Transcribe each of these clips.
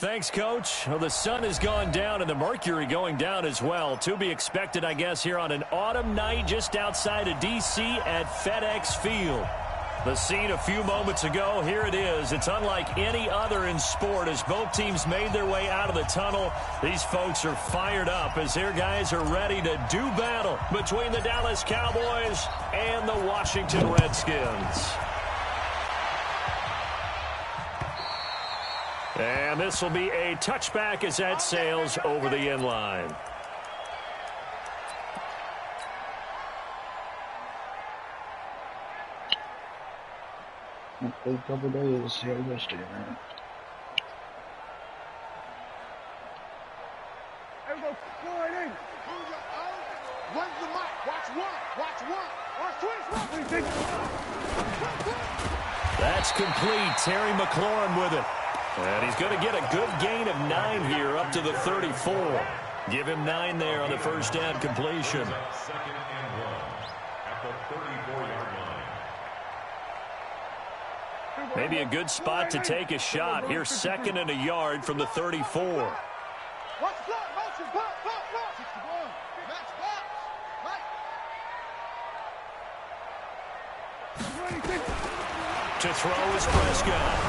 Thanks, Coach. Well, the sun has gone down and the mercury going down as well. To be expected, I guess, here on an autumn night just outside of D.C. at FedEx Field. The scene a few moments ago, here it is. It's unlike any other in sport as both teams made their way out of the tunnel. These folks are fired up as their guys are ready to do battle between the Dallas Cowboys and the Washington Redskins. And this will be a touchback as that sails over the end line. A couple days here yesterday, man. Everybody going in. When's the mic? Watch one. Watch one. Watch twins. That's complete. Terry McLaurin with it. And he's going to get a good gain of 9 here up to the 34. Give him 9 there on the first down completion. Second and 1 at the 34-yard line. Maybe a good spot to take a shot. Here, 2nd and a yard from the 34. Watch the motion. Block. Match box. To throw is Prescott.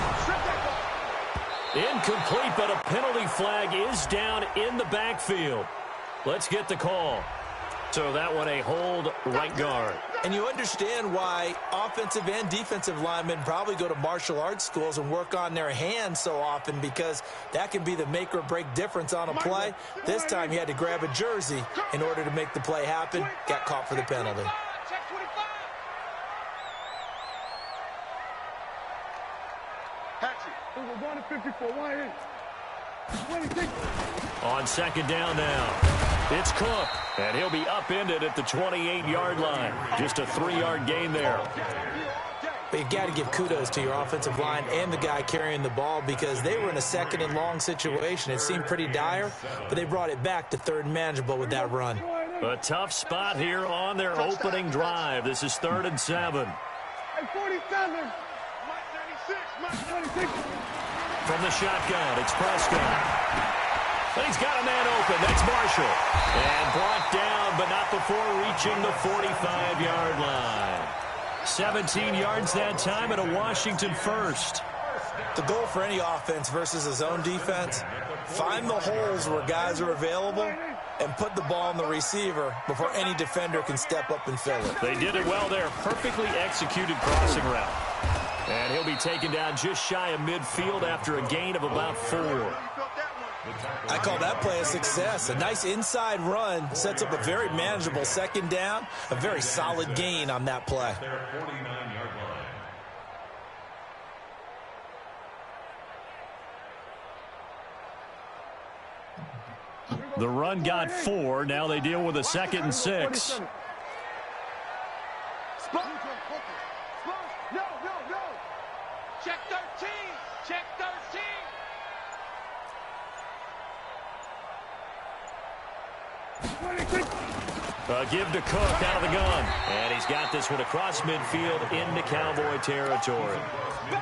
Incomplete, but a penalty flag is down in the backfield. Let's get the call. So that one a hold right guard. And you understand why offensive and defensive linemen probably go to martial arts schools and work on their hands so often, because that can be the make or break difference on a play. This time he had to grab a jersey in order to make the play happen. Got caught for the penalty. On second down now, it's Cook, and he'll be upended at the 28-yard line. Just a 3-yard gain there. But you've got to give kudos to your offensive line and the guy carrying the ball, because they were in a 2nd and long situation. It seemed pretty dire, but they brought it back to 3rd and manageable with that run. A tough spot here on their opening drive. This is 3rd and 7. From the shotgun, it's Prescott. But he's got a man open. That's Marshall. And brought down, but not before reaching the 45-yard line. 17 yards that time and a Washington first. The goal for any offense versus his own defense, find the holes where guys are available and put the ball in the receiver before any defender can step up and fill it. They did it well there. Perfectly executed crossing route. And he'll be taken down just shy of midfield after a gain of about 4. I call that play a success. A nice inside run sets up a very manageable 2nd down. A very solid gain on that play. The run got 4. Now they deal with a 2nd and 6. Check 13. Check 13. Give to Cook out of the gun. And he's got this one across midfield into Cowboy territory.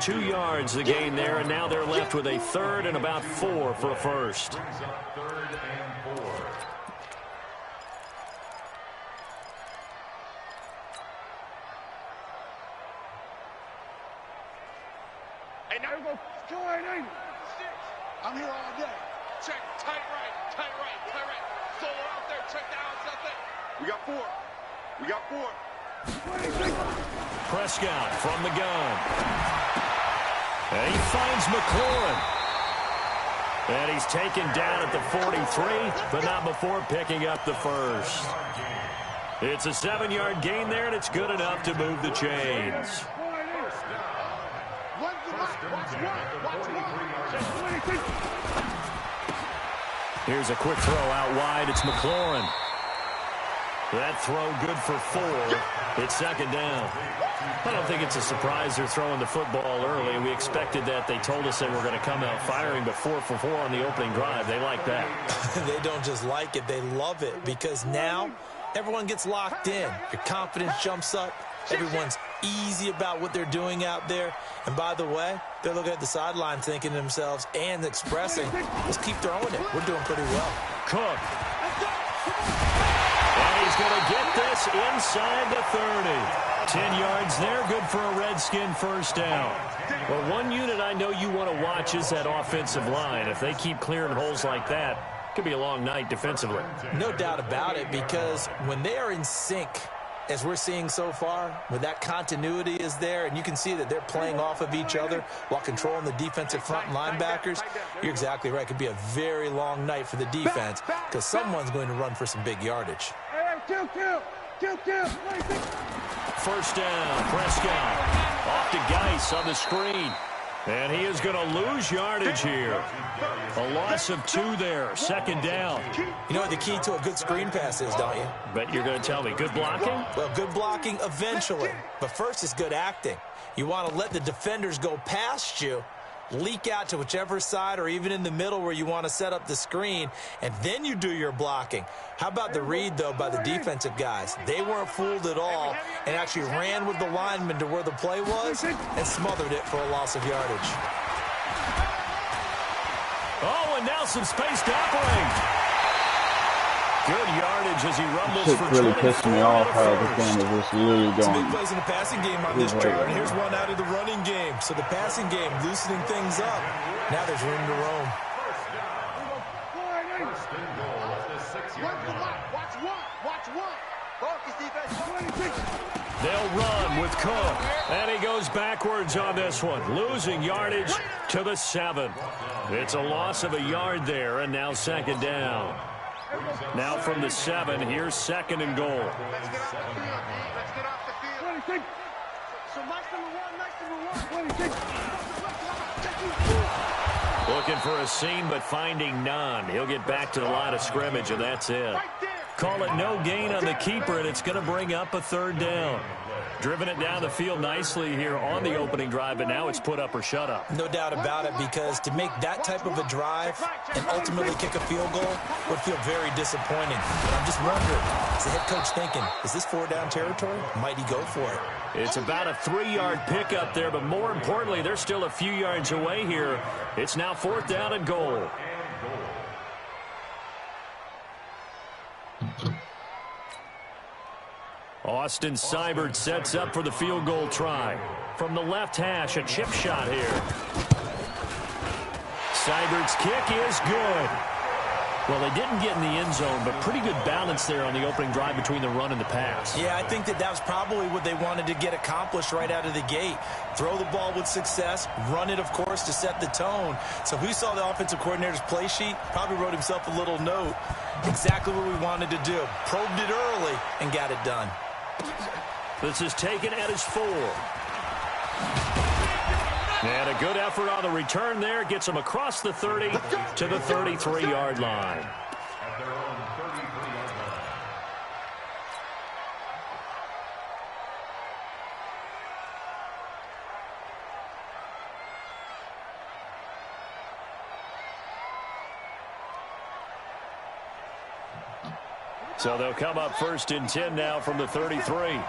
2 yards the gain there, and now they're left with a 3rd and about 4 for a first. I'm here all day. Check, tight right. Solo out there, check down, something. We got 4. Prescott from the gun. And he finds McLaurin. And he's taken down at the 43, but not before picking up the first. It's a 7-yard gain there, and it's good enough to move the chains. Here's a quick throw out wide. It's McLaurin. That throw good for 4. It's 2nd down. I don't think it's a surprise they're throwing the football early. We expected that. They told us they were going to come out firing, but 4 for 4 on the opening drive. They like that. They don't just like it. They love it, because now everyone gets locked in. Your confidence jumps up. Everyone's easy about what they're doing out there. And by the way, they're looking at the sideline thinking to themselves and expressing, let's keep throwing it. We're doing pretty well. Cook. And he's going to get this inside the 30. 10 yards there, good for a Redskin first down. Well, one unit I know you want to watch is that offensive line. If they keep clearing holes like that, it could be a long night defensively. No doubt about it, because when they are in sync, as we're seeing so far, when that continuity is there, and you can see that they're playing off of each other while controlling the defensive front linebackers, you're exactly right. It could be a very long night for the defense because someone's going to run for some big yardage. First down, Prescott. Off to Geis on the screen. And he is going to lose yardage here. A loss of 2 there, second down. You know what the key to a good screen pass is, don't you? Bet you're going to tell me. Good blocking? Well, good blocking eventually. But first is good acting. You want to let the defenders go past you, leak out to whichever side or even in the middle where you want to set up the screen, and then you do your blocking. How about the read, though, by the defensive guys? They weren't fooled at all and actually ran with the lineman to where the play was and smothered it for a loss of yardage. Oh, and now some space to operate. Good yardage as he rumbles for 24. Really pissed me off how the game is just literally going. Some big plays in the passing game on this chart. Here's one out of the running game. So the passing game loosening things up. Now there's room to roam. They'll run with Cook. And he goes backwards on this one, losing yardage to the 7. It's a loss of a yard there, and now second down. Now from the 7, here's second and goal. Let's get off the field. So nice number 1. Looking for a seam, but finding none. He'll get back to the line of scrimmage, and that's it. Call it no gain on the keeper, and it's going to bring up a third down. Driven it down the field nicely here on the opening drive, but now it's put up or shut up. No doubt about it, because to make that type of a drive and ultimately kick a field goal would feel very disappointing. But I'm just wondering, is the head coach thinking, is this 4-down territory? Might he go for it? It's about a 3-yard pickup there, but more importantly, they're still a few yards away here. It's now 4th down and goal. Austin Seibert sets up for the field goal try. From the left hash, a chip shot here. Seibert's kick is good. Well, they didn't get in the end zone, but pretty good balance there on the opening drive between the run and the pass. Yeah, I think that was probably what they wanted to get accomplished right out of the gate. Throw the ball with success, run it, of course, to set the tone. So we saw the offensive coordinator's play sheet, probably wrote himself a little note. Exactly what we wanted to do. Probed it early and got it done. This is taken at his 4. And a good effort on the return there. Gets him across the 30 to the 33-yard line. At their own 33-yard line. So they'll come up 1st and 10 now from the 33. Here we go,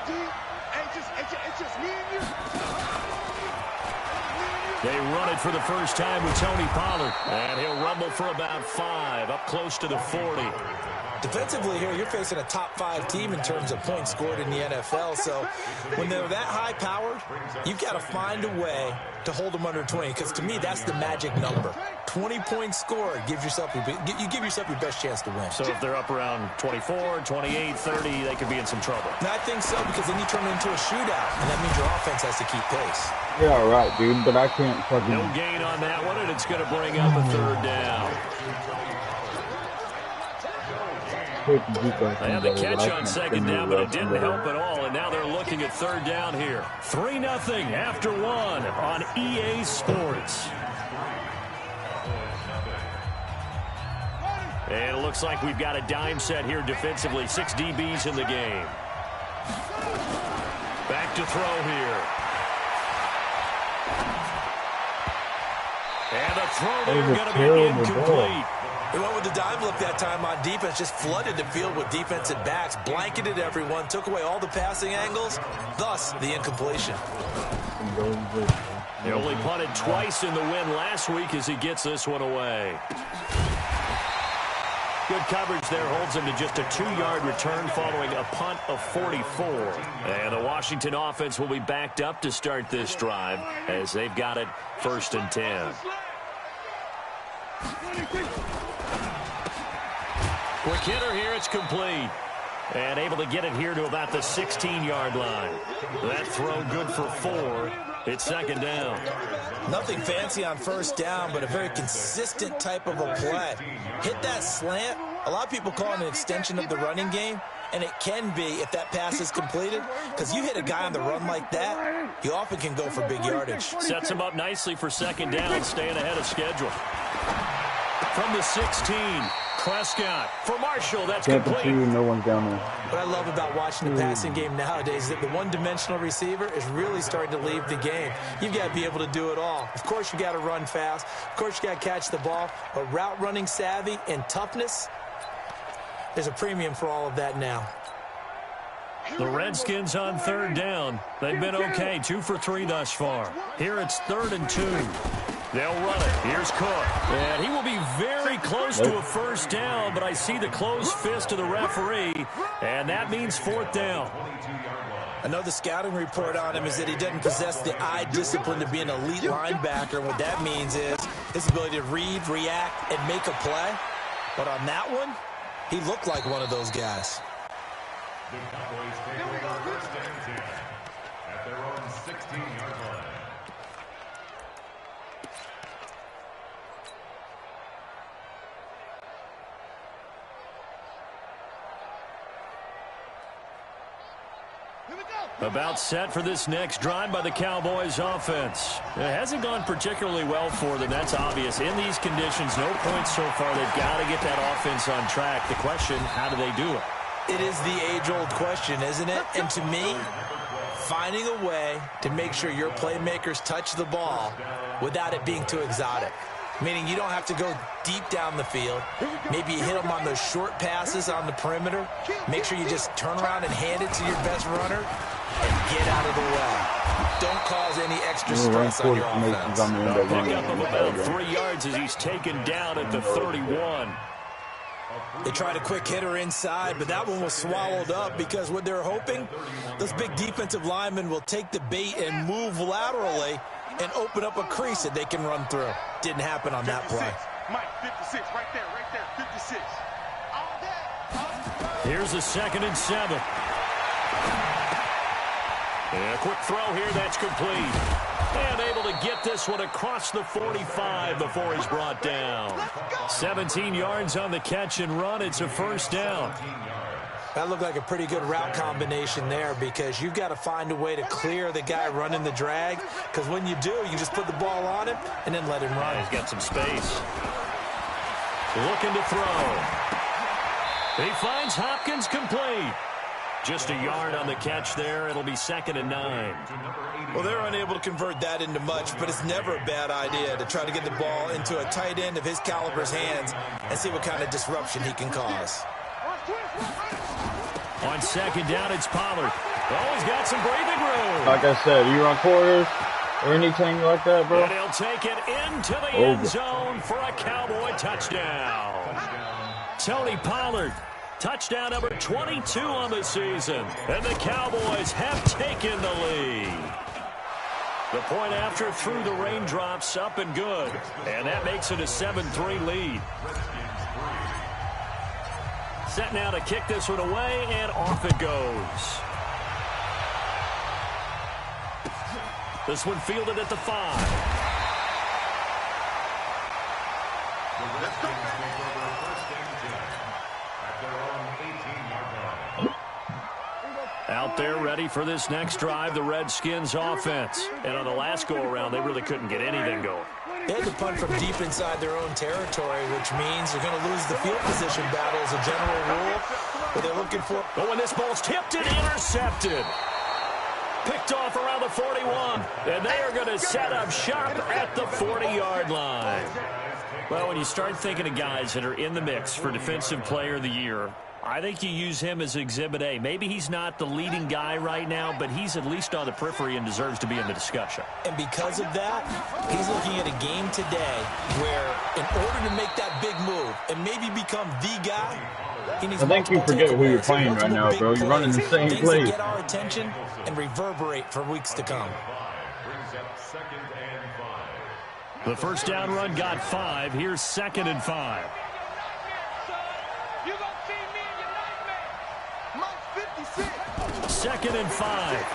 D. It's just me and you. They run it for the first time with Tony Pollard. And he'll rumble for about 5, up close to the 40. Defensively here, you're facing a top 5 team in terms of points scored in the NFL. So when they're that high-powered, you've got to find a way to hold them under 20. Because to me, that's the magic number. 20 points scored gives yourself you give yourself your best chance to win. So if they're up around 24, 28, 30, they could be in some trouble. And I think so, because then you turn it into a shootout, and that means your offense has to keep pace. Yeah, all right, dude, but I can't fucking... No gain on that one, and it's going to bring up a third down. They had the catch on second down, but it didn't help at all, and now they're looking at third down here. 3-0 after 1 on EA Sports. And it looks like we've got a dime set here defensively. 6 DBs in the game. Back to throw here. And the throw there going to be incomplete. They went with the dime look that time on defense, just flooded the field with defensive backs, blanketed everyone, took away all the passing angles, thus the incompletion. He only punted twice in the win last week as he gets this one away. Good coverage there holds him to just a 2-yard return following a punt of 44. And the Washington offense will be backed up to start this drive as they've got it 1st and 10. Quick hitter here, it's complete. And able to get it here to about the 16-yard line. That throw good for 4. It's 2nd down. Nothing fancy on 1st down, but a very consistent type of a play. Hit that slant. A lot of people call it an extension of the running game, and it can be if that pass is completed, because you hit a guy on the run like that, he often can go for big yardage. Sets him up nicely for 2nd down, staying ahead of schedule. From the 16, Prescott for Marshall. That's complete. No one's down there. What I love about watching the passing game nowadays is that the one-dimensional receiver is really starting to leave the game. You've got to be able to do it all. Of course, you got to run fast. Of course, you got to catch the ball. But route running savvy and toughness, there's a premium for all of that now. The Redskins on 3rd down. They've been okay, 2 for 3 thus far. Here it's 3rd and 2. They'll run it. Here's Cook. And he will be very close to a 1st down, but I see the closed fist of the referee, and that means 4th down. I know the scouting report on him is that he doesn't possess the eye discipline to be an elite linebacker. What that means is his ability to read, react, and make a play. But on that one, he looked like one of those guys. The Cowboys take over 1st and 10 at their own 16-yard line. About set for this next drive by the Cowboys offense. It hasn't gone particularly well for them. That's obvious. In these conditions, no points so far. They've got to get that offense on track. The question, how do they do it? It is the age-old question, isn't it? And to me, finding a way to make sure your playmakers touch the ball without it being too exotic. Meaning you don't have to go deep down the field. Maybe you hit them on those short passes on the perimeter. Make sure you just turn around and hand it to your best runner and get out of the way. Don't cause any extra stress on your offense. A pickup of about 3 yards as he's taken down at the 31. They tried a quick hitter inside, but that one was swallowed up because what they're hoping, those big defensive linemen will take the bait and move laterally and open up a crease that they can run through. Didn't happen on that play. Mike, 56, right there, 56. Here's a 2nd and 7. And a quick throw here, that's complete. And able to get this one across the 45 before he's brought down. 17 yards on the catch and run. It's a 1st down. That looked like a pretty good route combination there because you've got to find a way to clear the guy running the drag, because when you do, you just put the ball on him and then let him run. He's got some space. Looking to throw. He finds Hopkins complete. Just a yard on the catch there. It'll be 2nd and 9. Well, they're unable to convert that into much, but it's never a bad idea to try to get the ball into a tight end of his caliber's hands and see what kind of disruption he can cause. On 2nd down, it's Pollard. Oh, he's got some breathing room. Like I said, you run quarters or anything like that, bro. And he'll take it into the end zone for a Cowboy touchdown. Tony Pollard, touchdown number 22 on the season. And the Cowboys have taken the lead. The point after through the raindrops, up and good. And that makes it a 7-3 lead. Set now to kick this one away, and off it goes. This one fielded at the 5. Out there ready for this next drive, the Redskins offense. And on the last go-around, they really couldn't get anything going. They had to punt from deep inside their own territory, which means they're going to lose the field position battle as a general rule. But they're looking for... Oh, and this ball's tipped and intercepted. Picked off around the 41. And they are going to set up shop at the 40-yard line. Well, when you start thinking of guys that are in the mix for Defensive Player of the Year, I think you use him as Exhibit A. Maybe he's not the leading guy right now, but he's at least on the periphery and deserves to be in the discussion. And because of that, he's looking at a game today where in order to make that big move and maybe become the guy, he needs I think you forget who you're playing right now, bro. You're running the same things play. that get our attention and reverberate for weeks to come. The first down run got 5. Here's 2nd and 5. Second and 5.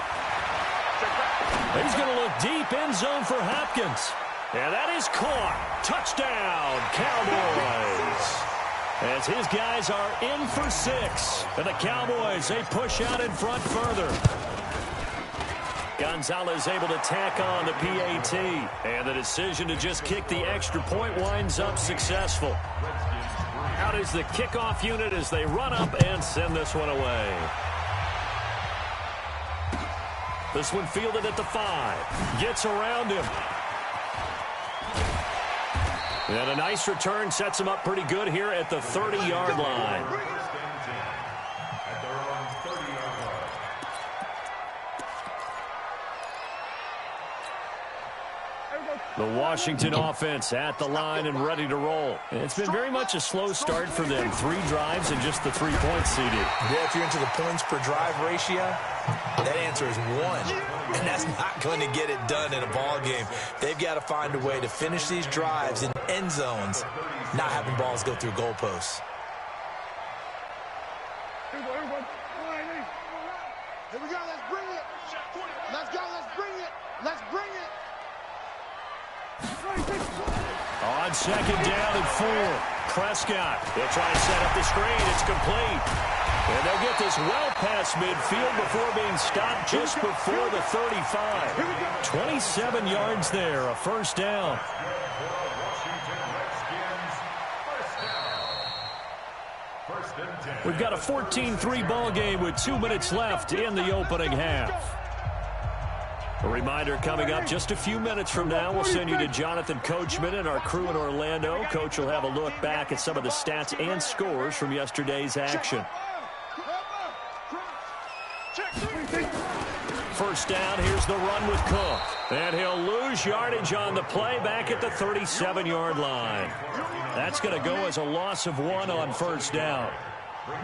He's going to look deep, end zone for Hopkins. And that is caught. Touchdown, Cowboys. As his guys are in for 6. And the Cowboys, they push out in front further. Gonzalez able to tack on the PAT. And the decision to just kick the extra point winds up successful. Out is the kickoff unit as they run up and send this one away. This one fielded at the 5. Gets around him. And a nice return sets him up pretty good here at the 30-yard line. The Washington offense at the line and ready to roll. It's been very much a slow start for them. 3 drives and just the 3 points seeded. Yeah, if you're into the points per drive ratio, that answer is 1. And that's not going to get it done in a ball game. They've got to find a way to finish these drives in end zones, not having balls go through goalposts. Here we go. Let's bring it. Let's go. Let's bring it. Let's bring it. On 2nd down and 4. Prescott. He'll try and set up the screen. It's complete. And they'll get this well past midfield before being stopped just before the 35. 27 yards there, a first down. We've got a 14-3 ball game with 2 minutes left in the opening half. A reminder coming up just a few minutes from now. We'll send you to Jonathan Coachman and our crew in Orlando. Coach will have a look back at some of the stats and scores from yesterday's action. First down, here's the run with Cook. And he'll lose yardage on the play back at the 37-yard line. That's going to go as a loss of 1 on first down.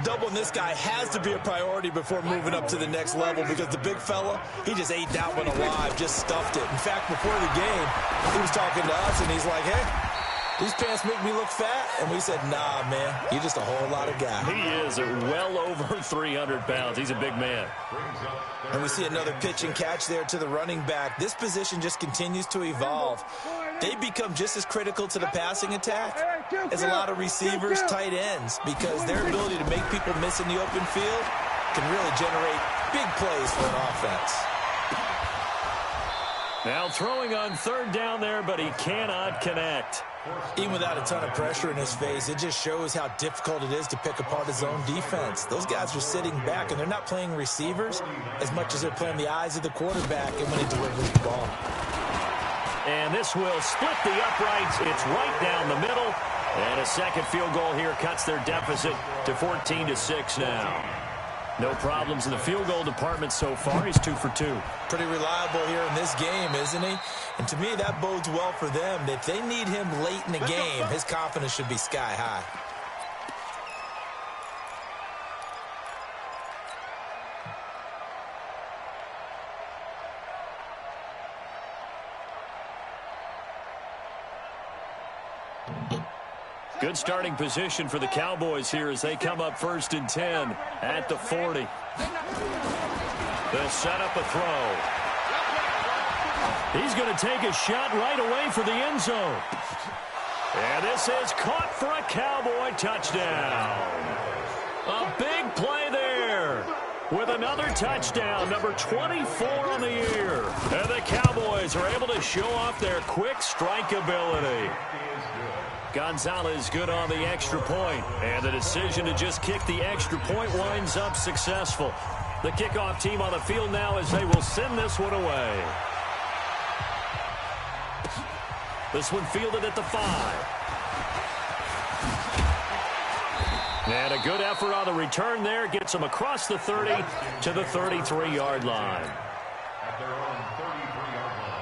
Doubling this guy has to be a priority before moving up to the next level because the big fella, he just ate that one alive, just stuffed it. In fact, before the game, he was talking to us, and he's like, hey, these pants make me look fat. And we said, nah, man, you're just a whole lot of guy. He is well over 300 pounds. He's a big man. And we see another pitch and catch there to the running back. This position just continues to evolve. They become just as critical to the passing attack as a lot of receivers, tight ends, because their ability to make people miss in the open field can really generate big plays for an offense. Now throwing on 3rd down there, but he cannot connect. Even without a ton of pressure in his face, it just shows how difficult it is to pick apart his own defense. Those guys are sitting back, and they're not playing receivers as much as they're playing the eyes of the quarterback and when he delivers the ball. And this will split the uprights. It's right down the middle. And a second field goal here cuts their deficit to 14-6 now. No problems in the field goal department so far. He's 2 for 2. Pretty reliable here in this game, isn't he? And to me, that bodes well for them. If they need him late in the game, his confidence should be sky high. Good starting position for the Cowboys here as they come up 1st and 10 at the 40. They'll set up a throw. He's going to take a shot right away for the end zone. And this is caught for a Cowboy touchdown. A big play there with another touchdown, number 24 on the year. And the Cowboys are able to show off their quick strike ability. Gonzalez good on the extra point, and the decision to just kick the extra point winds up successful. The kickoff team on the field now as they will send this one away. This one fielded at the 5. And a good effort on the return there. Gets them across the 30 to the 33-yard line. At their own 33-yard line.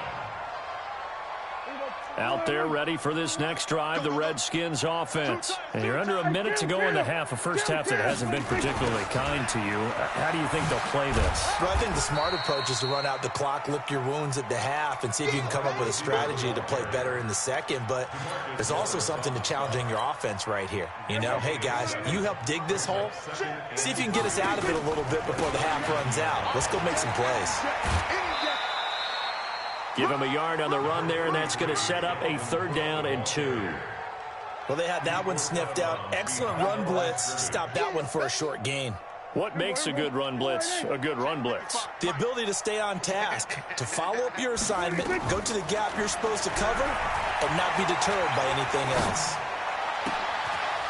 Out there ready for this next drive, the Redskins offense. And you're under a minute to go in the half, a first half that hasn't been particularly kind to you. How do you think they'll play this? Well, I think the smart approach is to run out the clock, lick your wounds at the half, and see if you can come up with a strategy to play better in the second. But there's also something to challenging your offense right here. You know, hey, guys, you help dig this hole. See if you can get us out of it a little bit before the half runs out. Let's go make some plays. Give him a yard on the run there, and that's going to set up a 3rd down and 2. Well, they had that one sniffed out. Excellent run blitz. Stop that one for a short gain. What makes a good run blitz a good run blitz? The ability to stay on task, to follow up your assignment, go to the gap you're supposed to cover, and not be deterred by anything else.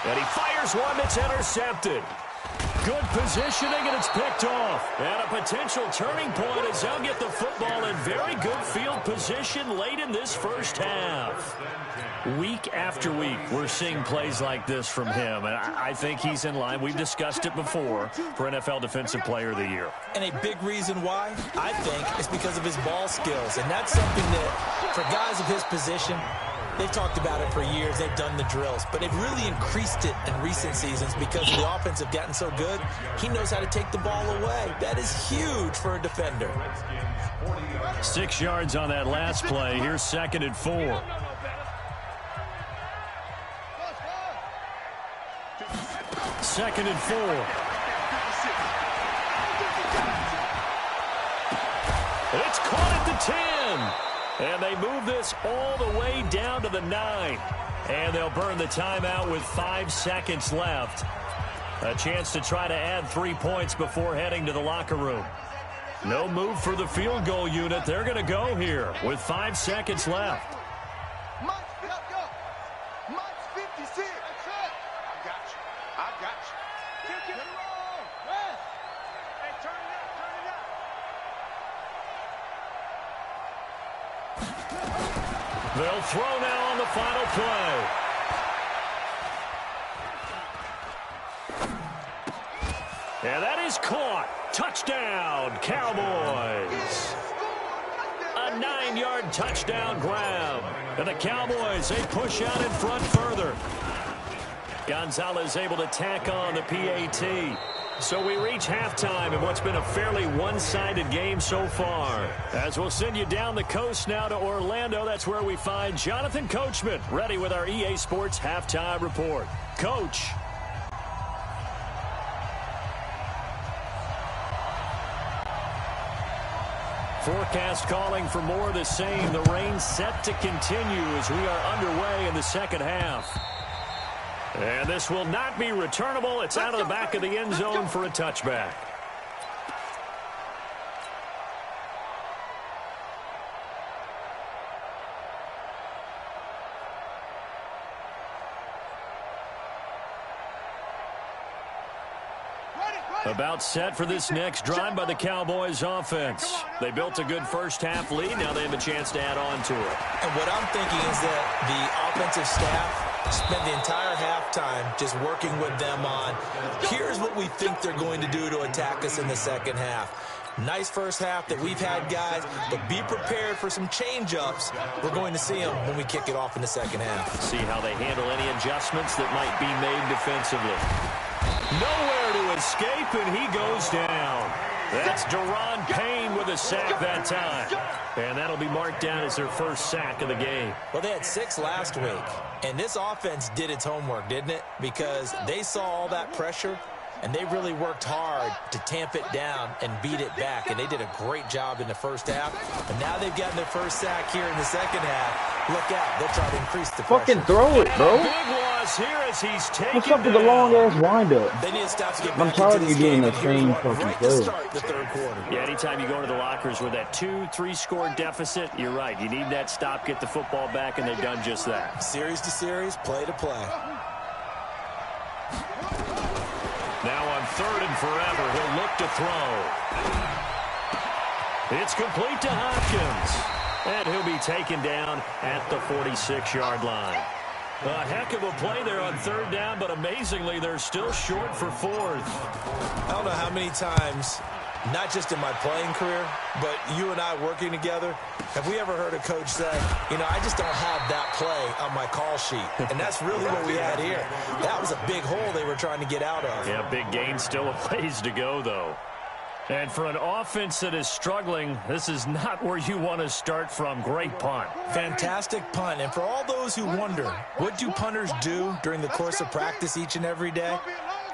And he fires one that's intercepted. Good positioning, and it's picked off. And a potential turning point as they'll get the football in very good field position late in this first half. Week after week, we're seeing plays like this from him, and I think he's in line. We've discussed it before for NFL Defensive Player of the Year. And a big reason why, I think, is because of his ball skills. And that's something that, for guys of his position, they've talked about it for years. They've done the drills. But they've really increased it in recent seasons because the offense have gotten so good. He knows how to take the ball away. That is huge for a defender. 6 yards on that last play. Here's 2nd and 4. Second and 4. It's caught at the 10. And they move this all the way down to the 9. And they'll burn the timeout with 5 seconds left. A chance to try to add 3 points before heading to the locker room. No move for the field goal unit. They're going to go here with 5 seconds left. They'll throw now on the final play. And that is caught. Touchdown, Cowboys. A 9-yard touchdown grab. And the Cowboys, they push out in front further. Gonzalez able to tack on the PAT. So we reach halftime in what's been a fairly one-sided game so far. As we'll send you down the coast now to Orlando, that's where we find Jonathan Coachman, ready with our EA Sports Halftime Report. Coach. Forecast calling for more of the same. The rain set to continue as we are underway in the second half. And this will not be returnable. It's out of the back of the end zone for a touchback. About set for this next drive by the Cowboys offense. They built a good first half lead. Now they have a chance to add on to it. And what I'm thinking is that the offensive staff spent the entire halftime just working with them on, here's what we think they're going to do to attack us in the second half. Nice first half that we've had, guys, but be prepared for some change-ups. We're going to see them when we kick it off in the second half. See how they handle any adjustments that might be made defensively. Nowhere to escape, and he goes down. That's Deron Payne with a sack that time. And that'll be marked down as their first sack of the game. Well, they had 6 last week, and this offense did its homework, didn't it? Because they saw all that pressure, and they really worked hard to tamp it down and beat it back. And they did a great job in the first half. And now they've gotten their first sack here in the second half. Look out. They'll try to increase the pressure. Fucking throw it, bro. Big loss here as he's taken What's up with the long-ass windup? They need to stop to get I'm back tired into of you this doing game. the same fucking Right to play. start the third quarter. Yeah, anytime you go into the lockers with that 2-3 score deficit, you're right. You need that stop, get the football back, and they've done just that. Series to series, play to play. Now on 3rd and forever, he'll look to throw. It's complete to Hopkins. And he'll be taken down at the 46-yard line. A heck of a play there on third down, but amazingly, they're still short for fourth. I don't know how many times, not just in my playing career, but you and I working together, have we ever heard a coach say, you know, I just don't have that play on my call sheet. And that's really what we had here. That was a big hole they were trying to get out of. Yeah, big gain, still a ways to go, though. And for an offense that is struggling, this is not where you want to start from. Great punt. Fantastic punt. And for all those who wonder, what do punters do during the course of practice each and every day?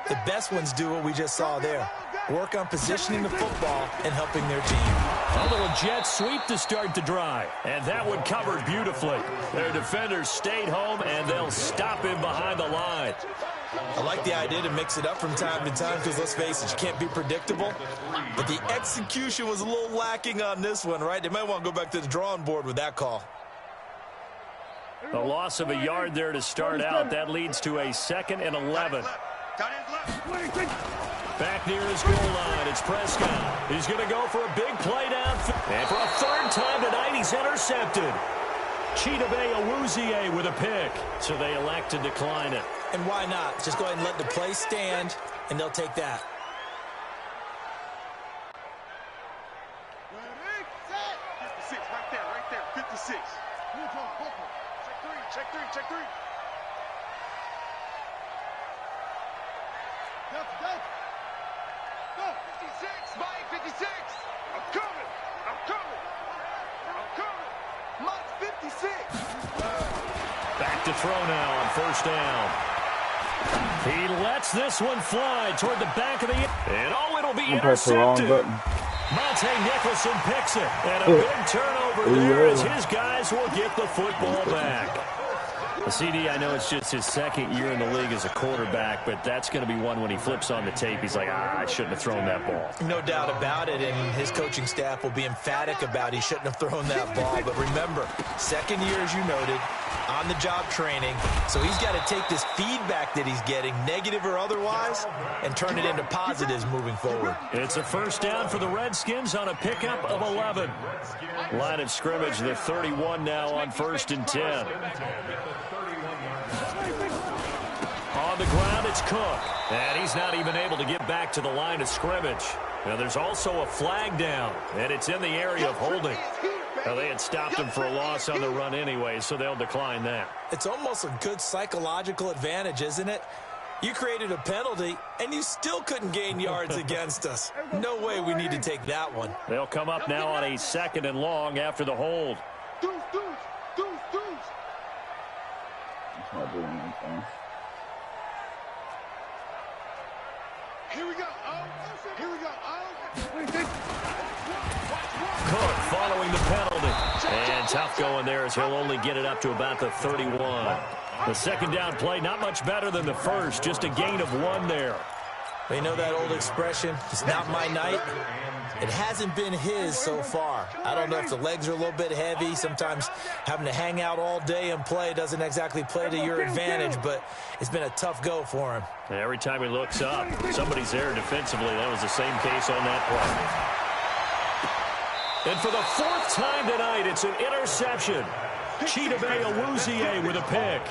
The best ones do what we just saw there. Work on positioning the football and helping their team. A little jet sweep to start the drive. And that one covered beautifully. Their defenders stayed home, and they'll stop him behind the line. I like the idea to mix it up from time to time because, let's face it, you can't be predictable. But the execution was a little lacking on this one, right? They might want to go back to the drawing board with that call. A loss of a yard there to start out. That leads to a 2nd and 11. Back near his goal line, it's Prescott. He's going to go for a big play downfield. And for a third time tonight, he's intercepted. Chidobe Awuzie with a pick. So they elect to decline it. And why not? Just go ahead and let the play stand, and they'll take that. Right there, 56. Check three. Go, 56, Mike, 56. I'm coming. Mike, 56. Back to throw now on first down. He lets this one fly toward the back of the end. And it'll be intercepted. Monte Nicholson picks it. And a big turnover there as his guys will get the football back. CD, I know it's just his 2nd year in the league as a quarterback, but that's going to be one when he flips on the tape. He's like, I shouldn't have thrown that ball. No doubt about it, and his coaching staff will be emphatic about he shouldn't have thrown that ball. But remember, 2nd year, as you noted, on-the-job training. So he's got to take this feedback that he's getting, negative or otherwise, and turn it into positives moving forward. It's a first down for the Redskins on a pickup of 11. Line of scrimmage, the 31 now on 1st and 10. On the ground, it's Cook. And he's not even able to get back to the line of scrimmage. Now, there's also a flag down, and it's in the area of holding. Now, they had stopped him for a loss on the run anyway, so they'll decline that. It's almost a good psychological advantage, isn't it? You created a penalty, and you still couldn't gain yards against us. No way we need to take that one. They'll come up now on a 2nd and long after the hold. Deuce. It's not doing anything. Here we go. Cook following the penalty. And tough going there as he'll only get it up to about the 31. The 2nd down play, not much better than the first. Just a gain of 1 there. Well, you know that old expression, it's not my night? It hasn't been his so far. I don't know if the legs are a little bit heavy. Sometimes having to hang out all day and play doesn't exactly play to your advantage, but it's been a tough go for him. Every time he looks up, somebody's there defensively. That was the same case on that play. And for the 4th time tonight, it's an interception. Chidobe Awuzie with a pick.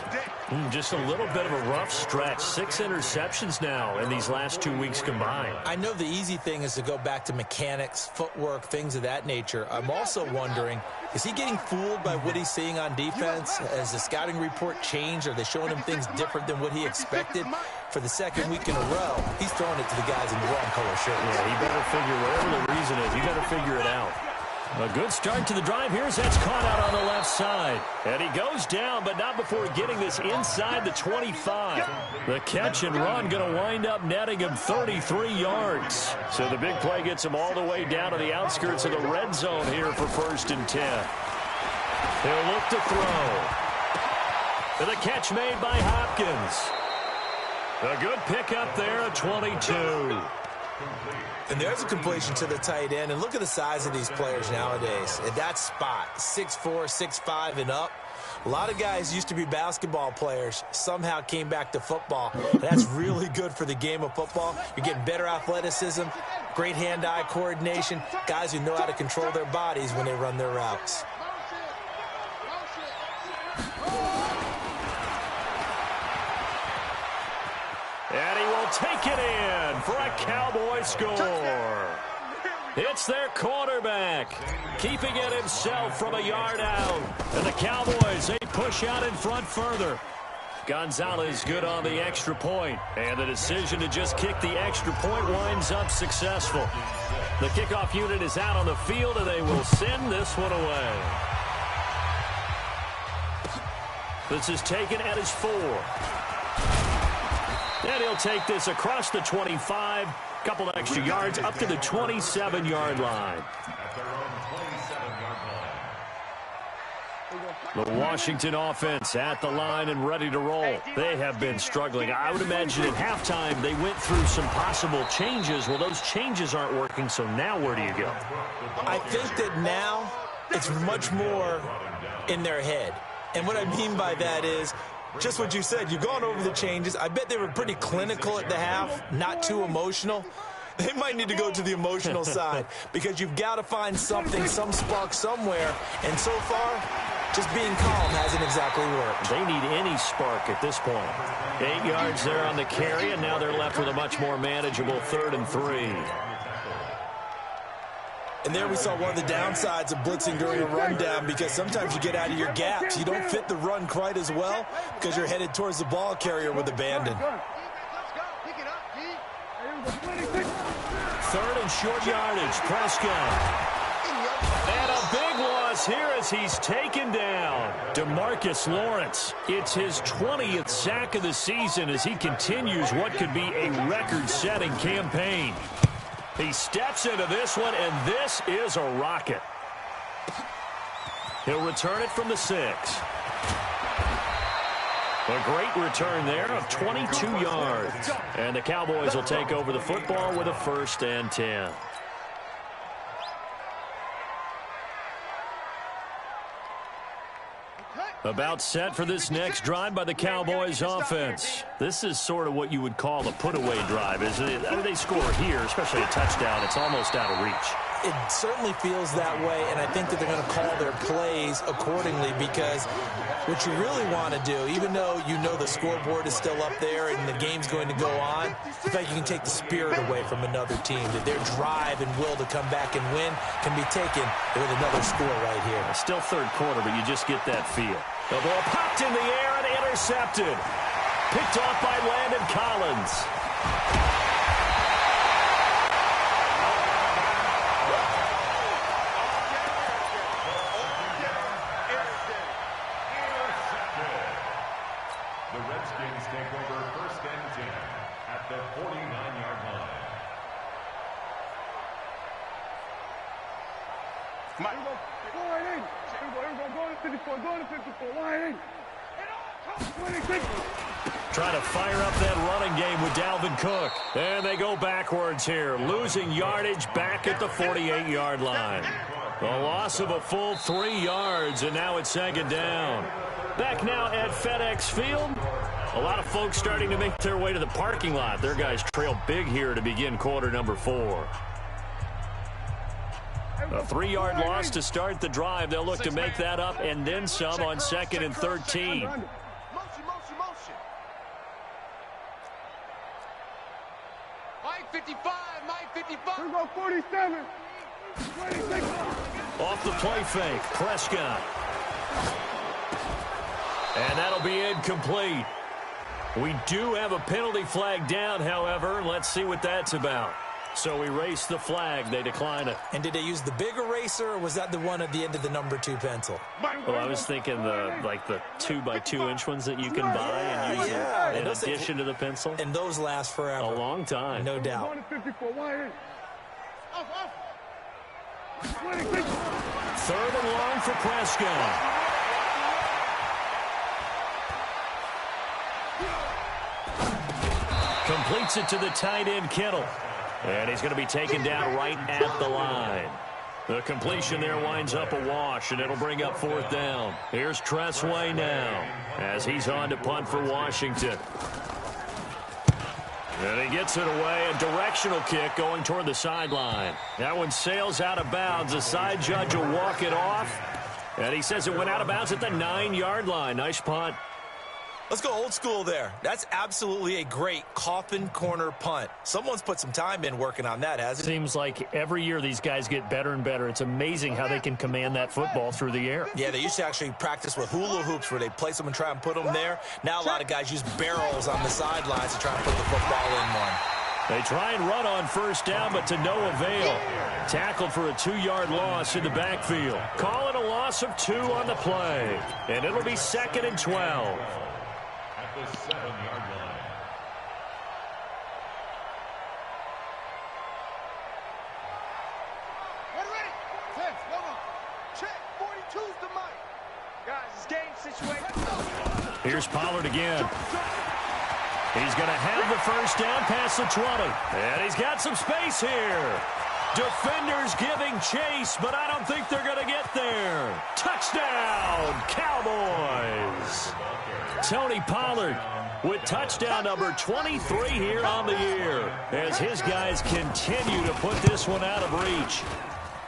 Just a little bit of a rough stretch. 6 interceptions now in these last 2 weeks combined. I know the easy thing is to go back to mechanics, footwork, things of that nature. I'm also wondering, is he getting fooled by what he's seeing on defense? Has the scouting report changed? Are they showing him things different than what he expected? For the 2nd week in a row, he's throwing it to the guys in the wrong color shirt. Yeah, he better figure, whatever the reason is, he better figure it out. A good start to the drive. Here's that's caught out on the left side. And he goes down, but not before getting this inside the 25. The catch and run going to wind up netting him 33 yards. So the big play gets him all the way down to the outskirts of the red zone here for 1st and 10. He'll look to throw. And the catch made by Hopkins. A good pickup there at 22. And there's a completion to the tight end. And look at the size of these players nowadays. At that spot, 6'4", 6'5", and up. A lot of guys used to be basketball players, somehow came back to football. And that's really good for the game of football. You're getting better athleticism, great hand-eye coordination, guys who know how to control their bodies when they run their routes. will take it in for a Cowboy score. It's their quarterback, keeping it himself from a yard out. And the Cowboys, they push out in front further. Gonzalez good on the extra point. And the decision to just kick the extra point winds up successful. The kickoff unit is out on the field, and they will send this one away. This is taken at his 4. And he'll take this across the 25. Couple of extra yards up to the 27-yard line. The Washington offense at the line and ready to roll. They have been struggling. I would imagine at halftime they went through some possible changes. Well, those changes aren't working, so now where do you go? I think that now it's much more in their head. And what I mean by that is just what you said. You've gone over the changes. I bet they were pretty clinical at the half, not too emotional. They might need to go to the emotional side because you've got to find something, some spark somewhere. And so far, just being calm hasn't exactly worked. They need any spark at this point. 8 yards there on the carry, and now they're left with a much more manageable 3rd and 3. And there we saw one of the downsides of blitzing during a rundown because sometimes you get out of your gaps. You don't fit the run quite as well because you're headed towards the ball carrier with abandon. 3rd and short yardage. Prescott. And a big loss here as he's taken down. DeMarcus Lawrence. It's his 20th sack of the season as he continues what could be a record-setting campaign. He steps into this one, and this is a rocket. He'll return it from the 6. A great return there of 22 yards. And the Cowboys will take over the football with a 1st and 10. About set for this next drive by the Cowboys offense. This is sort of what you would call a put-away drive, isn't it? I mean, they score here, especially a touchdown. It's almost out of reach. It certainly feels that way, and I think that they're going to call their plays accordingly because what you really want to do, even though you know the scoreboard is still up there and the game's going to go on, the fact you can take the spirit away from another team, that their drive and will to come back and win can be taken with another score right here. Still 3rd quarter, but you just get that feel. The ball popped in the air and intercepted. Picked off by Landon Collins. The Redskins take over 1st and 10 at the 49-yard line. Trying to fire up that running game with Dalvin Cook. And they go backwards here, losing yardage back at the 48-yard line. A loss of a full 3 yards, and now it's 2nd down. Back now at FedEx Field. A lot of folks starting to make their way to the parking lot. Their guys trail big here to begin quarter number 4. A 3-yard loss to start the drive. They'll look to make that up and then some on 2nd and 13. Motion. Mike 55, Mike 55. Here we go, 47. 26. Off the play fake, Prescott. And that'll be incomplete. We do have a penalty flag down, however. Let's see what that's about. So erase the flag. They decline it. And did they use the big eraser, or was that the one at the end of the number 2 pencil? Well, I was thinking the 2x2-inch ones that you can buy and use in addition to the pencil. And those last forever. A long time. No doubt. 3rd and long for Prescott. Completes it to the tight end, Kittle. And he's going to be taken down right at the line. The completion there winds up a wash, and it'll bring up 4th down. Here's Tressway now as he's on to punt for Washington. And he gets it away, a directional kick going toward the sideline. That one sails out of bounds. The side judge will walk it off. And he says it went out of bounds at the 9-yard line. Nice punt. Let's go old school there. That's absolutely a great coffin corner punt. Someone's put some time in working on that, hasn't it? Seems like every year these guys get better and better. It's amazing how they can command that football through the air. Yeah, they used to actually practice with hula hoops where they place them and try and put them there. Now a lot of guys use barrels on the sidelines to try and put the football in one. They try and run on first down, but to no avail. Tackled for a 2-yard loss in the backfield. Calling a loss of 2 on the play. And it'll be 2nd and 12. At the 7-yard line. Ready? 10, come on. Check. 42's the mic. Guys, it's game situation. Here's Pollard again. He's going to have the first down past the 20. And he's got some space here. Defenders giving chase, but I don't think they're going to get there. Touchdown, Cowboys. Tony Pollard with touchdown number 23 here on the year as his guys continue to put this one out of reach.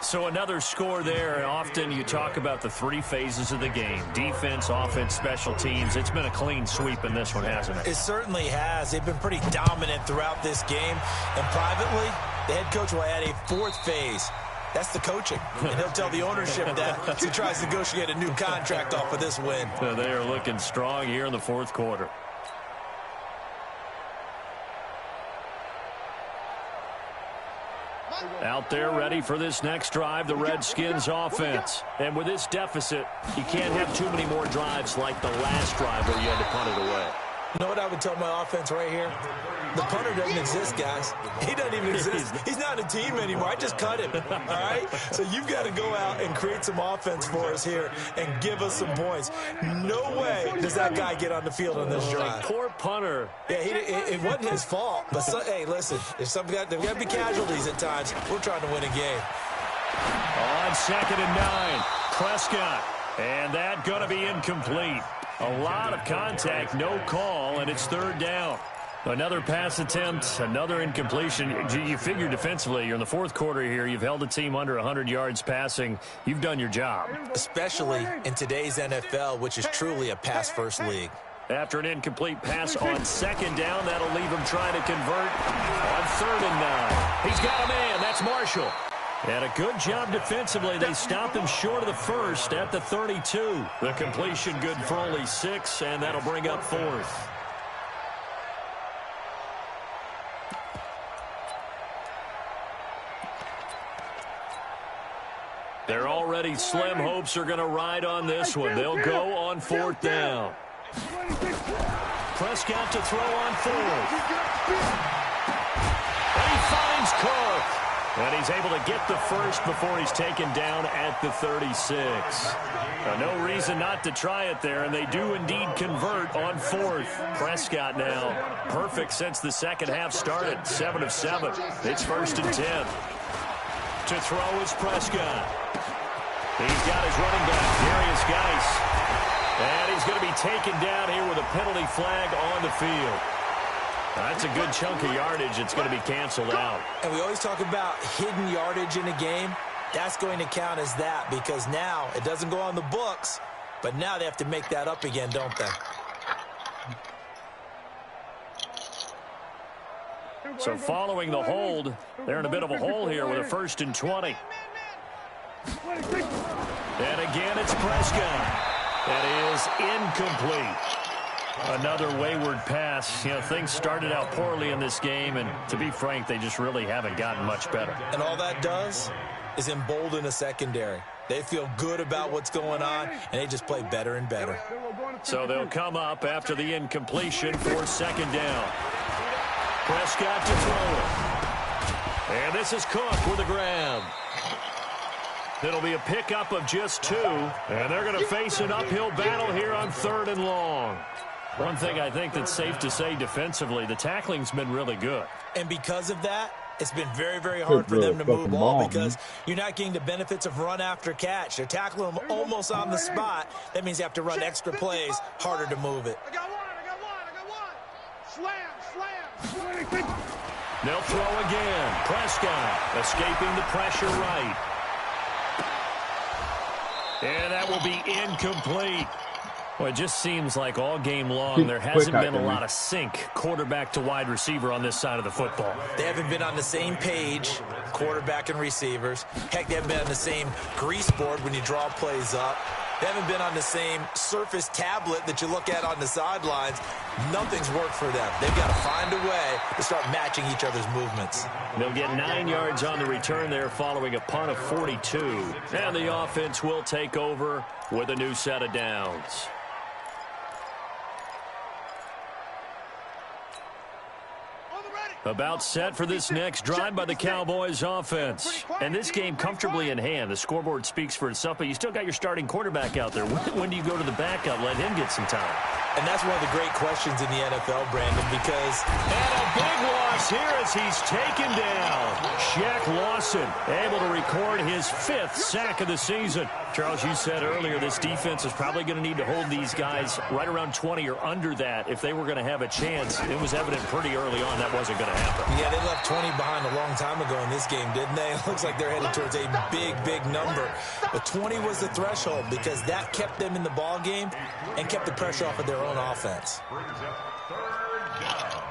So another score there. Often you talk about the 3 phases of the game. Defense, offense, special teams. It's been a clean sweep in this one, hasn't it? It certainly has. They've been pretty dominant throughout this game. And privately, the head coach will add a 4th phase. That's the coaching. And he'll tell the ownership that as he tries to negotiate a new contract off of this win. So they are looking strong here in the 4th quarter. Out there ready for this next drive, the Redskins offense. And with this deficit, you can't have too many more drives like the last drive where you had to punt it away. You know what I would tell my offense right here? The punter doesn't exist, guys. He doesn't even exist. He's not a team anymore. I just cut him, all right? So you've got to go out and create some offense for us here and give us some points. No way does that guy get on the field on this drive. Poor punter. Yeah, it wasn't his fault. But, hey, listen, there's got to be casualties at times. We're trying to win a game. On 2nd and 9, Prescott. And that going to be incomplete. A lot of contact, no call, and it's 3rd down. Another pass attempt, another incompletion. You figure defensively, you're in the 4th quarter here. You've held a team under 100 yards passing. You've done your job. Especially in today's NFL, which is truly a pass-first league. After an incomplete pass on 2nd down, that'll leave him trying to convert on 3rd and 9. He's got a man. That's Marshall. And a good job defensively. They stopped him short of the 1st at the 32. The completion good for only 6, and that'll bring up 4th. They're already slim hopes are going to ride on this one. They'll go on 4th down. Prescott to throw on 4th. And he finds Cook. And he's able to get the first before he's taken down at the 36. No reason not to try it there, and they do indeed convert on 4th. Prescott now perfect since the second half started. 7 of 7. It's 1st and 10. To throw is Prescott. He's got his running back, Darius Geis. And he's going to be taken down here with a penalty flag on the field. That's a good chunk of yardage. It's going to be canceled out. And we always talk about hidden yardage in a game. That's going to count as that because now it doesn't go on the books, but now they have to make that up again, don't they? So following the hold, they're in a bit of a hole here with a 1st and 20. And again, it's Prescott. That is incomplete. Another wayward pass. You know, things started out poorly in this game, and to be frank, they just really haven't gotten much better. And all that does is embolden a secondary. They feel good about what's going on, and they just play better and better. So they'll come up after the incompletion for 2nd down. Prescott to throw it. And this is Cook with a grab. It'll be a pickup of just 2, and they're going to face an uphill battle here on 3rd and long. One thing I think that's safe to say defensively, the tackling's been really good. And because of that, it's been very, very hard for them to move the ball because you're not getting the benefits of run after catch. They're tackling them almost on the spot. That means you have to run extra plays, harder to move it. I got one. Slam. They'll throw again. Prescott escaping the pressure right. And that will be incomplete. Well, it just seems like all game long there hasn't been a lot of sync quarterback to wide receiver on this side of the football. They haven't been on the same page, quarterback and receivers. Heck, they haven't been on the same grease board when you draw plays up. They haven't been on the same surface tablet that you look at on the sidelines. Nothing's worked for them. They've got to find a way to start matching each other's movements. They'll get 9 yards on the return there following a punt of 42. And the offense will take over with a new set of downs. About set for this next drive by the Cowboys offense. And this game comfortably in hand. The scoreboard speaks for itself, but you still got your starting quarterback out there. When do you go to the backup, let him get some time? And that's one of the great questions in the NFL, Brandon, because... And a big loss here as he's taken down. Shaq Lawson able to record his 5th sack of the season. Charles, you said earlier this defense is probably going to need to hold these guys right around 20 or under that if they were going to have a chance. It was evident pretty early on that wasn't going to happen. Yeah, they left 20 behind a long time ago in this game, didn't they? It looks like they're headed towards a big, big number. But 20 was the threshold because that kept them in the ball game and kept the pressure off of their own offense. Brings up 3rd down.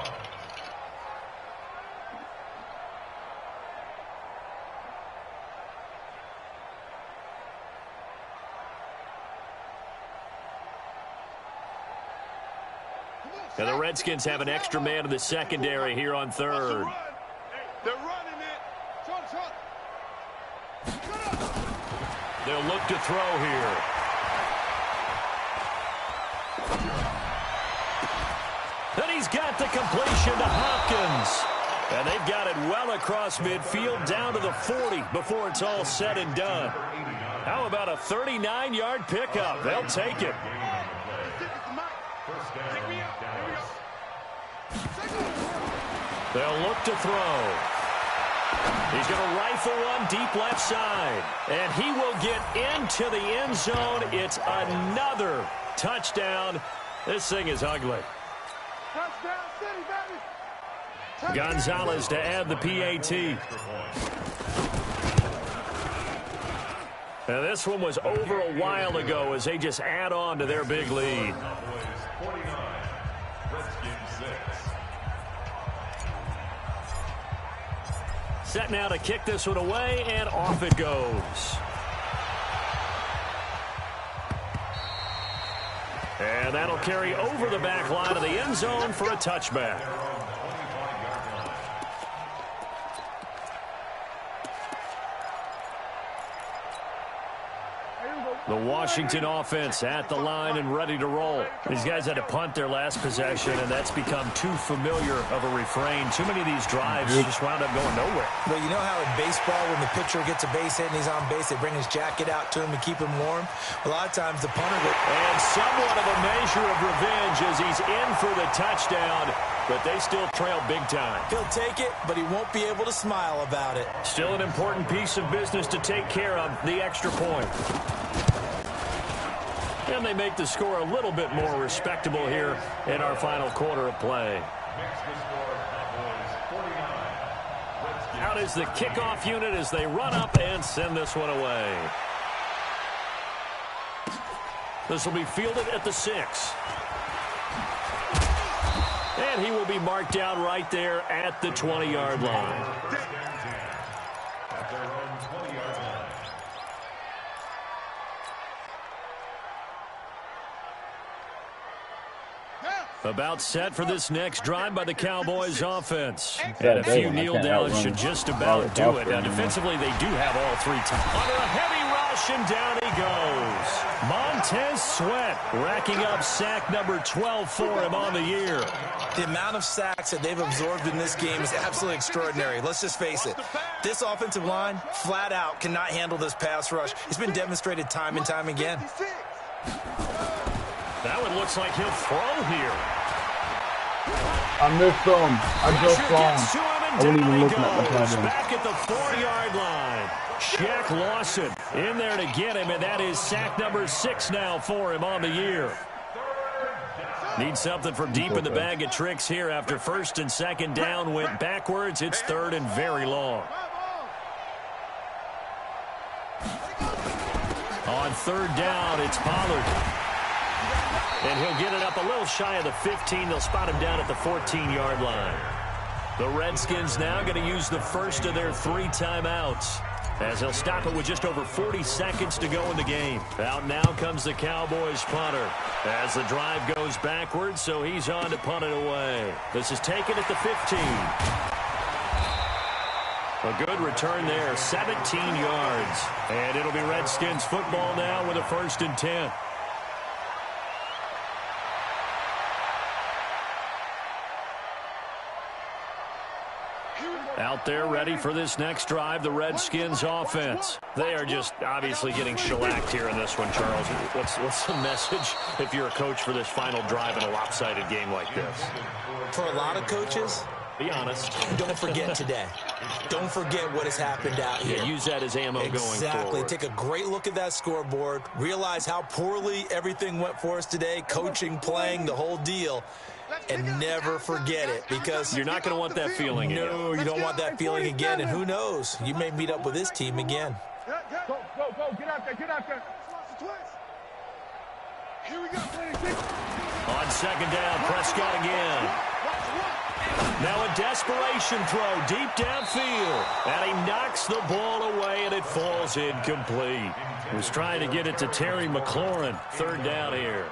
And the Redskins have an extra man in the secondary here on 3rd. They're running it. They'll look to throw here. And he's got the completion to Hopkins. And they've got it well across midfield down to the 40 before it's all said and done. How about a 39-yard pickup? They'll take it. They'll look to throw. He's going to rifle one deep left side. And he will get into the end zone. It's another touchdown. This thing is ugly. Touchdown City, baby. Gonzalez to add the PAT. And this one was over a while ago as they just add on to their big lead. Cowboys 49, Redskins 6. Set now to kick this one away, and off it goes. And that'll carry over the back line of the end zone for a touchback. The Washington offense at the line and ready to roll. These guys had to punt their last possession, and that's become too familiar of a refrain. Too many of these drives just wound up going nowhere. Well, you know how in baseball, when the pitcher gets a base hit and he's on base, they bring his jacket out to him to keep him warm? A lot of times the punter would... And somewhat of a measure of revenge as he's in for the touchdown, but they still trail big time. He'll take it, but he won't be able to smile about it. Still an important piece of business to take care of, the extra point. And they make the score a little bit more respectable here in our final quarter of play. Out is the kickoff unit as they run up and send this one away. This will be fielded at the 6. And he will be marked down right there at the 20-yard line. About set for this next drive by the Cowboys offense. And a few kneel downs should just about do it. Now, defensively, they do have all 3 times. Under a heavy rush, and down he goes. Montez Sweat racking up sack number 12 for him on the year. The amount of sacks that they've absorbed in this game is absolutely extraordinary. Let's just face it. This offensive line, flat out, cannot handle this pass rush. It's been demonstrated time and time again. That one looks like he'll throw here. I missed him. I just saw him. I wasn't even looking at the play. Back at the 4-yard line. Shaq Lawson in there to get him, and that is sack number 6 now for him on the year. Need something from deep in the bag of tricks here after 1st and 2nd down went backwards. It's 3rd and very long. On 3rd down, it's Pollard. And he'll get it up a little shy of the 15. They'll spot him down at the 14-yard line. The Redskins now going to use the first of their 3 timeouts, as they'll stop it with just over 40 seconds to go in the game. Out now comes the Cowboys punter as the drive goes backwards, so he's on to punt it away. This is taken at the 15. A good return there, 17 yards. And it'll be Redskins football now with a 1st and 10. Out there ready for this next drive, the Redskins offense. They are just obviously getting shellacked here in this one, Charles. What's the message if you're a coach for this final drive in a lopsided game like this? For a lot of coaches, be honest. Don't forget today. Don't forget what has happened out here. Yeah, use that as ammo going forward. Exactly. Take a great look at that scoreboard. Realize how poorly everything went for us today. Coaching, playing, the whole deal. And never forget it, because you're not going to want that feeling again. No, you don't want that feeling again. And who knows? You may meet up with this team again. Go, get out there, get out there. Here we go, 26. On 2nd down, Prescott again. Now a desperation throw deep downfield. And he knocks the ball away, and it falls incomplete. He was trying to get it to Terry McLaurin. 3rd down here.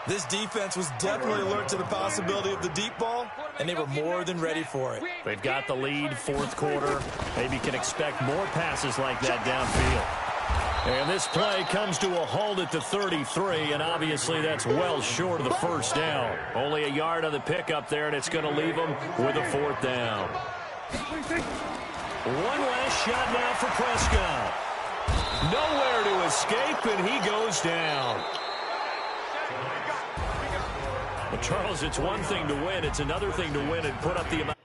This defense was definitely alert to the possibility of the deep ball, and they were more than ready for it. They've got the lead, 4th quarter. Maybe can expect more passes like that downfield. And this play comes to a halt at the 33, and obviously that's well short of the 1st down. Only a yard on the pickup there, and it's going to leave them with a 4th down. One last shot now for Prescott. Nowhere to escape, and he goes down. Well, Charles, it's one thing to win. It's another thing to win and put up the amount.